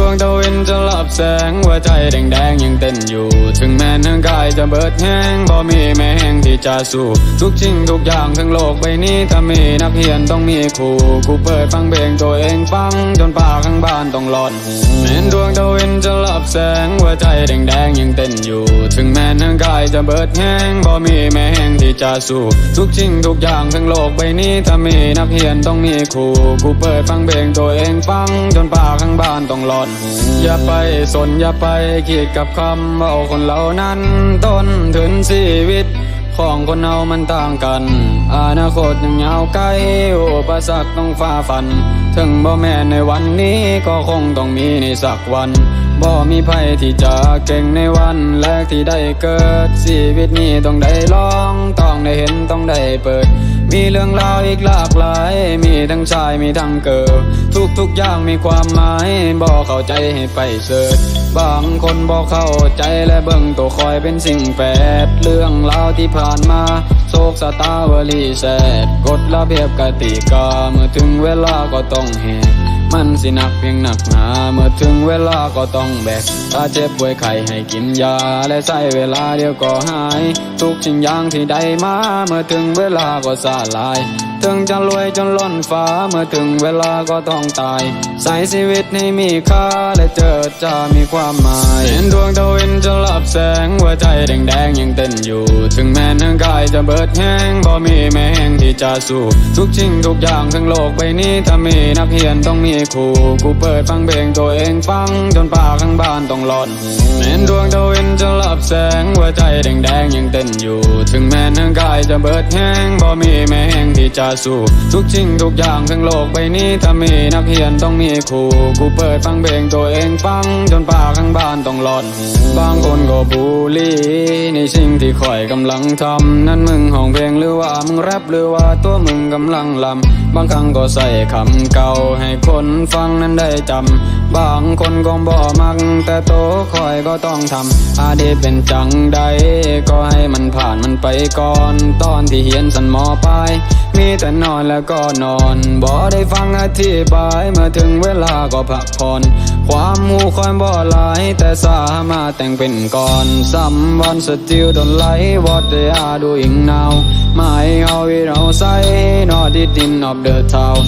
ดวงตะเวนจะลับแสงหัวใจแดงๆยังเต้นอยู่ถึงแม้ทั้งกายจะเบิดแห้งบ่มีแม้แห้งที่จะสู้ทุกสิ่งทุกอย่างทั้งโลกใบนี้ถ้ามีนักเรียนต้องมีครูกูเปิดฟังเพลงตัวเองฟังจนป่าข้างบ้านต้องร้อนหูแม้ดวงตะเวนจะลับแสงหัวใจแดงๆยังเต้นอยู่ถึงแม้ทั้งกายจะเบิดแห้งบ่มีแม้แห้งที่จะสู้ทุกสิ่งทุกอย่างทั้งโลกใบนี้ถ้ามีนักเรียนต้องมีครูกูเปิดฟังเพลงตัวเองฟังจนป่าข้างบ้านต้องร้อนหูอย่าไปสนอย่าไปคิดกับคำว่าคนเหล่านั้นต้นทุนชีวิตของคนเรามันต่างกันอนาคตยังยาวไกลอุปสรรคต้องฝ่าฟันถึงบ่แม่นในวันนี้ก็คงต้องมีในสักวันบ่มีภัยที่จะเก่งในวันแรกที่ได้เกิดชีวิตนี้ต้องได้ลองต้องได้เห็นต้องได้เปิดมีเรื่องราวอีกหลากหลายมีทั้งชายมีทั้งเกิดทุกอย่างมีความหมายบ่เข้าใจให้ไปเสิร์ชบางคนบ่เข้าใจและเบิ่งตัวคอยเป็นสิ่งแปดเรื่องราวที่ผ่านมาโศกสตาวลีแสดกฎระเบียบกติกาเมื่อถึงเวลาก็ต้องแหกมันสิหนักเพียงหนักหนาเมื่อถึงเวลาก็ต้องแบกถ้าเจ็บป่วยไข้ให้กินยาและใช้เวลาเดียวก็หายทุกสิ่งอย่างที่ได้มาเมื่อถึงเวลาก็สลายถึงจะรวยจนล้นฟ้าเมื่อถึงเวลาก็ต้องตายใส่ชีวิตให้มีค่าและเจอจะมีความหมายเห็นดวงตะเวนจะลับแสงหัวใจแดงๆยังเต้นอยู่ถึงแม้ทั้งกายจะเบิดแห้งบ่มีแม้แห้งที่จะสู้ทุกสิ่งทุกอย่างทั้งโลกใบนี้ถ้ามีนักเรียนต้องมีครูกูเปิดฟังเพลงตัวเองฟังจนป่าข้างบ้านต้องร้อนหูแม้ดวงตะเวนจะลับแสงหัวใจแดงๆยังเต้นอยู่ถึงแม้ทั้งกายจะเบิดแห้งบ่มีแม้แห้งที่จะสู้ทุกสิ่งทุกอย่างทั้งโลกใบนี้ถ้ามีนักเรียนต้องมีครูกูเปิดฟังเพลงตัวเองฟังจนป่าข้างบ้านต้องร้อนหูบางคนก็บูลลี่ในสิ่งที่ข่อยกำลังทำนั่นมึงห้องเพลงหรือว่ามึงแรปหรือว่าตัวมึงกำลังลำบางครั้งก็ใส่คำเก่าให้คนฟังนั้นได้จำบางคนก็บ่มักแต่โตคอยก็ต้องทำอาดีเป็นจังใดก็ให้มันผ่านมันไปก่อนตอนที่เฮียนสันมอปลายมีแต่นอนแล้วก็นอนบ่ได้ฟังอธิบายเมื่อถึงเวลาก็พักผ่อนความหูคอยบ่หลายแต่สามารถแต่งเป็นก่อน Someone still don't like what they are doing now My how it all say not it in of the town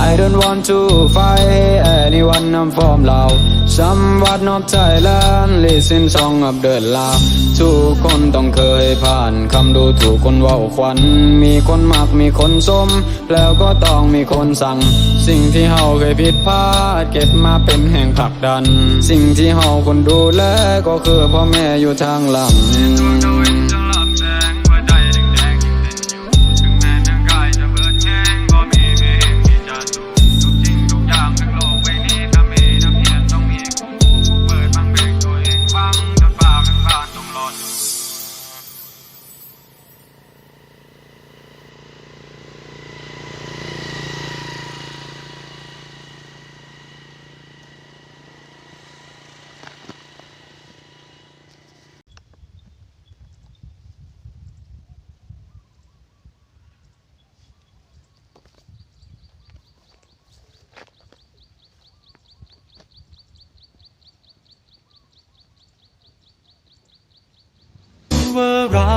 I don't want to fight anyone I'm from Lao Somewhat of Thailand listen song of the Lao ทุกคนต้องเคยผ่านคำดูถูกคนเว้าขวัญมีคนมักมีคนสมแล้วก็ต้องมีคนสั่งสิ่งที่เฮาเคยผิดพลาดเก็บมาเป็นแห่งผลักดันสิ่งที่เฮาคนดูแลก็คือพ่อแม่อยู่ทางหลังว่าเรา